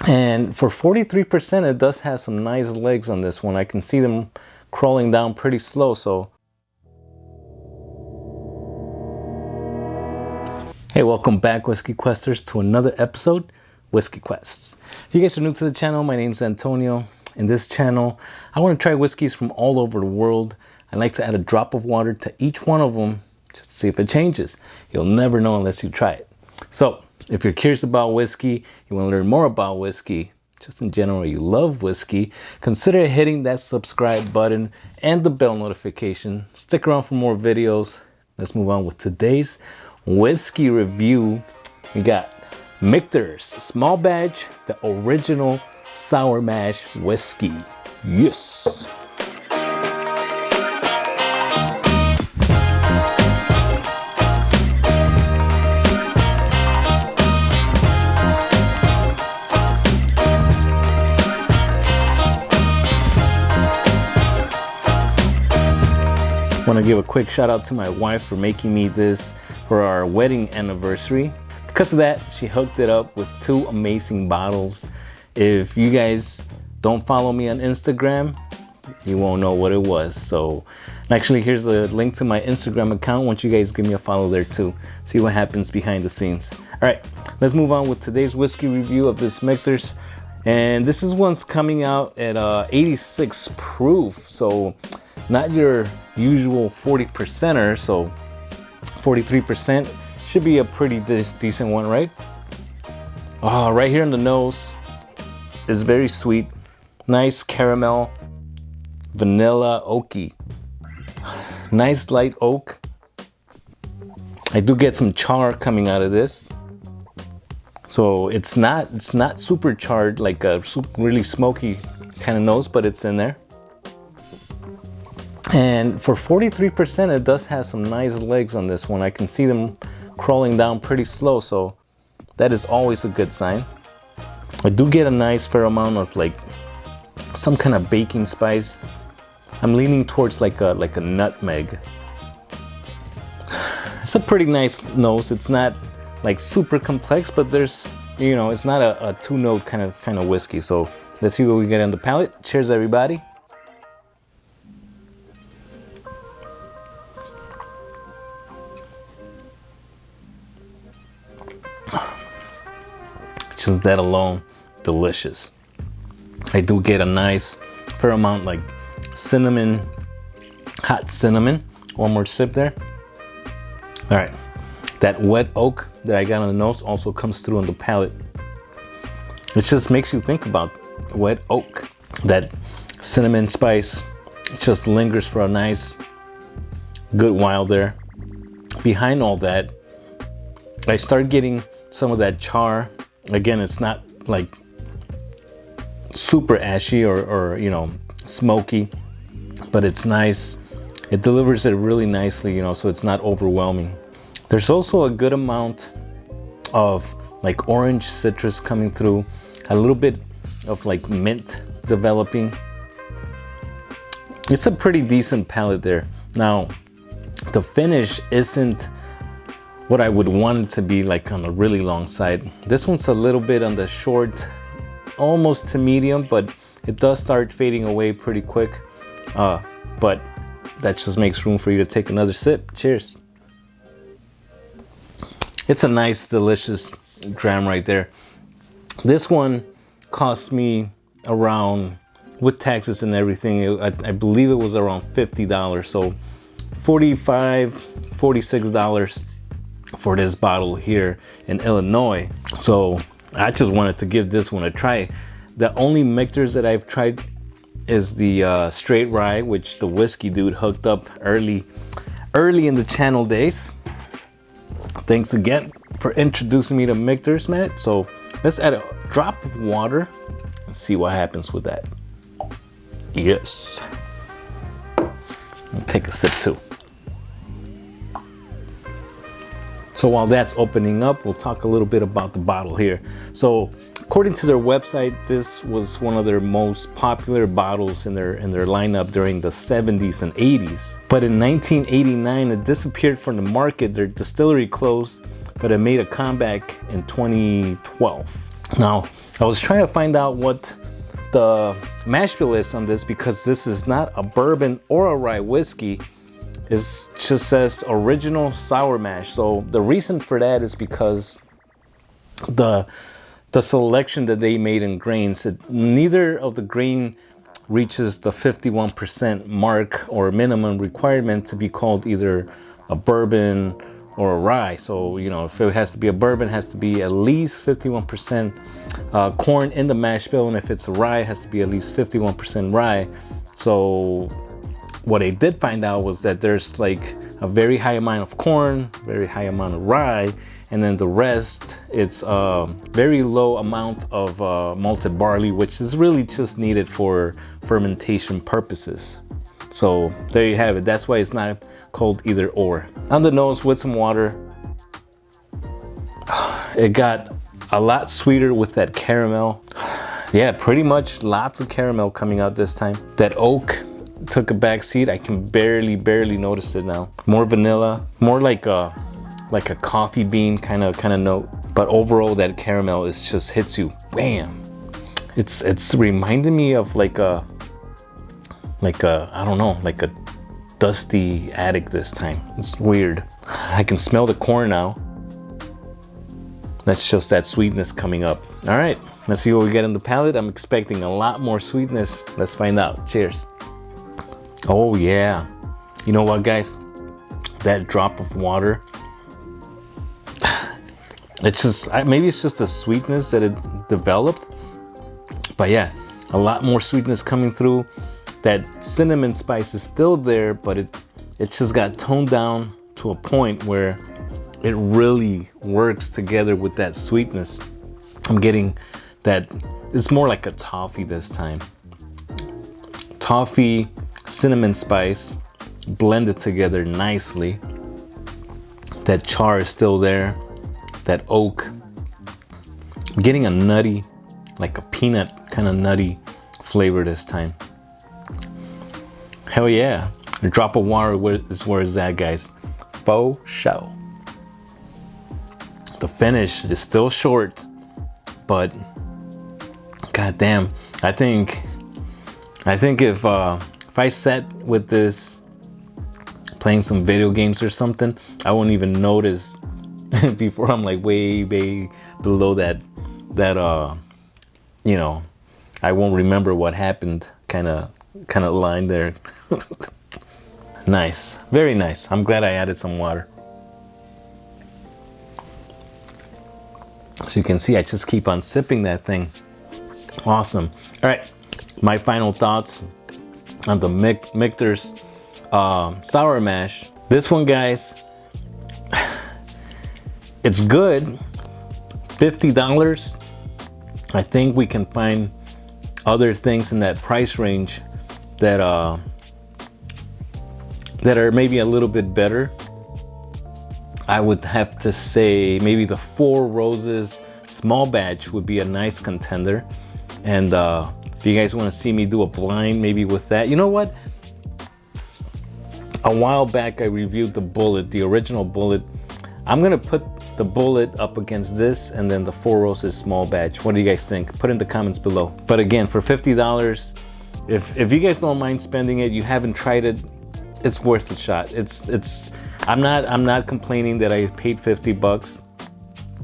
And for 43%, it does have some nice legs on this one. I can see them crawling down pretty slow. So hey, welcome back, Whiskey Questers, to another episode, Whiskey Quests. If you guys are new to the channel, my name's Antonio. In this channel, I want to try whiskeys from all over the world. I like to add a drop of water to each one of them just to see if it changes. You'll never know unless you try it. So if you're curious about whiskey, you want to learn more about whiskey, just in general, you love whiskey, consider hitting that subscribe button and the bell notification. Stick around for more videos. Let's move on with today's whiskey review. We got Michter's small batch, the original sour mash whiskey. Yes. I want to give a quick shout out to my wife for making me this for our wedding anniversary. Because of that, she hooked it up with two amazing bottles. If you guys don't follow me on Instagram, you won't know what it was. So actually, here's the link to my Instagram account. Once you guys give me a follow there too, see what happens behind the scenes. All right, let's move on with today's whiskey review of this Michter's. And this is one's coming out at 86 proof. So not your usual 40%er, so 43% should be a pretty decent one, right? Right here in the nose is very sweet, nice caramel, vanilla, oaky, nice light oak. I do get some char coming out of this, so it's not super charred like a really smoky kind of nose, but it's in there. And for 43%, it does have some nice legs on this one. I can see them crawling down pretty slow, so that is always a good sign. I do get a nice fair amount of like some kind of baking spice. I'm leaning towards like a nutmeg. It's a pretty nice nose. It's not like super complex, but there's, you know, it's not a two-note kind of whiskey. So let's see what we get on the palate. Cheers, everybody. Just that alone, delicious. I do get a nice fair amount like cinnamon, hot cinnamon. One more sip there. All right, that wet oak that I got on the nose also comes through on the palate. It just makes you think about wet oak. That cinnamon spice just lingers for a nice, good while there. Behind all that, I start getting some of that char. Again, it's not like super ashy or you know, smoky, but it's nice. It delivers it really nicely, you know, so it's not overwhelming. There's also a good amount of like orange citrus coming through, a little bit of like mint developing. It's a pretty decent palate there. Now, the finish isn't what I would want it to be, like on a really long side. This one's a little bit on the short, almost to medium, but it does start fading away pretty quick. But that just makes room for you to take another sip. Cheers. It's a nice, delicious dram right there. This one cost me around, with taxes and everything, I believe it was around $50. So $45, $46 for this bottle here in Illinois. So I just wanted to give this one a try. The only Michter's that I've tried is the straight rye, which the whiskey dude hooked up early in the channel days. Thanks again for introducing me to Michter's, man. So let's add a drop of water and see what happens with that. Yes. I'll take a sip too. So while that's opening up, we'll talk a little bit about the bottle here. So according to their website, this was one of their most popular bottles in their lineup during the 70s and 80s. But in 1989, it disappeared from the market. Their distillery closed, but it made a comeback in 2012. Now, I was trying to find out what the mash bill is on this, because this is not a bourbon or a rye whiskey. It just says original sour mash. So the reason for that is because the selection that they made in grains, neither of the grain reaches the 51% mark or minimum requirement to be called either a bourbon or a rye. So, you know, if it has to be a bourbon, it has to be at least 51% corn in the mash bill, and if it's a rye, it has to be at least 51% rye. So what I did find out was that there's like a very high amount of corn, very high amount of rye, and then the rest, it's a very low amount of malted barley, which is really just needed for fermentation purposes. So there you have it. That's why it's not called either or. On the nose with some water, it got a lot sweeter with that caramel. Yeah, pretty much lots of caramel coming out this time. That oak took a back seat. I can barely notice it now. More vanilla, more like a coffee bean kind of note. But overall, that caramel is just hits you, bam. It's reminding me of like a I don't know, like a dusty attic this time. It's weird. I can smell the corn now. That's just that sweetness coming up. All right, let's see what we get in the palate. I'm expecting a lot more sweetness. Let's find out. Cheers. Oh yeah. You know what, guys? That drop of water, it's just, maybe it's just the sweetness that it developed. But yeah, a lot more sweetness coming through. That cinnamon spice is still there, but it just got toned down to a point where it really works together with that sweetness. I'm getting that, it's more like a toffee this time. Toffee, cinnamon spice, blended together nicely. That char is still there. That oak. I'm getting a nutty, like a peanut kind of nutty flavor this time. Hell yeah. A drop of water is where it's at, guys. Faux show. The finish is still short, but goddamn, I think if I sat with this playing some video games or something, I won't even notice before I'm like way below that you know, I won't remember what happened kind of line there. Nice, very nice. I'm glad I added some water. So you can see I just keep on sipping that thing. Awesome. All right, my final thoughts on the Michter's sour mash. This one, guys, it's good. $50. I think we can find other things in that price range that are maybe a little bit better. I would have to say maybe the Four Roses small batch would be a nice contender. And if you guys want to see me do a blind maybe with that, you know what? A while back I reviewed the Bullet, the original Bullet. I'm gonna put the Bullet up against this and then the Four Roses small batch. What do you guys think? Put in the comments below. But again, for $50, if you guys don't mind spending it, you haven't tried it, it's worth a shot. I'm not complaining that I paid 50 bucks.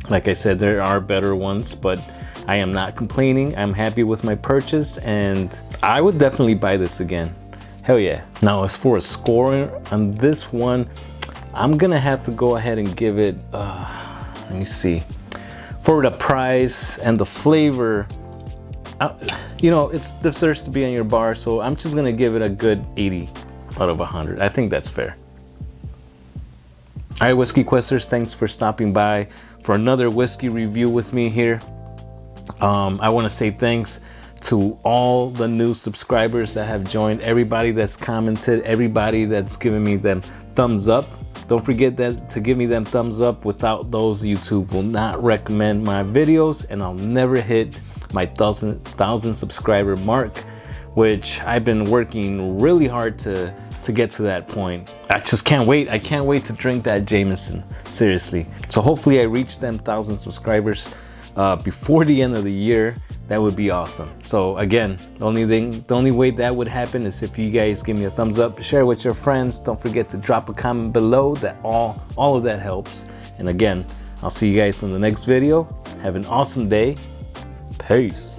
Like I said, there are better ones, but I am not complaining. I'm happy with my purchase and I would definitely buy this again. Hell yeah. Now, as for a score on this one, I'm gonna have to go ahead and give it, let me see. For the price and the flavor, you know, it deserves to be on your bar, so I'm just gonna give it a good 80 out of 100. I think that's fair. All right, Whiskey Questers, thanks for stopping by for another whiskey review with me here. I want to say thanks to all the new subscribers that have joined, everybody that's commented, everybody that's given me them thumbs up. Don't forget that to give me them thumbs up. Without those, YouTube will not recommend my videos and I'll never hit my 1,000 subscriber mark, which I've been working really hard to get to that point. I just can't wait. I can't wait to drink that Jameson, seriously. So hopefully I reach them 1,000 subscribers before the end of the year, that would be awesome. So again, the only way that would happen is if you guys give me a thumbs up, share with your friends. Don't forget to drop a comment below. That all of that helps. And again, I'll see you guys in the next video. Have an awesome day. Peace.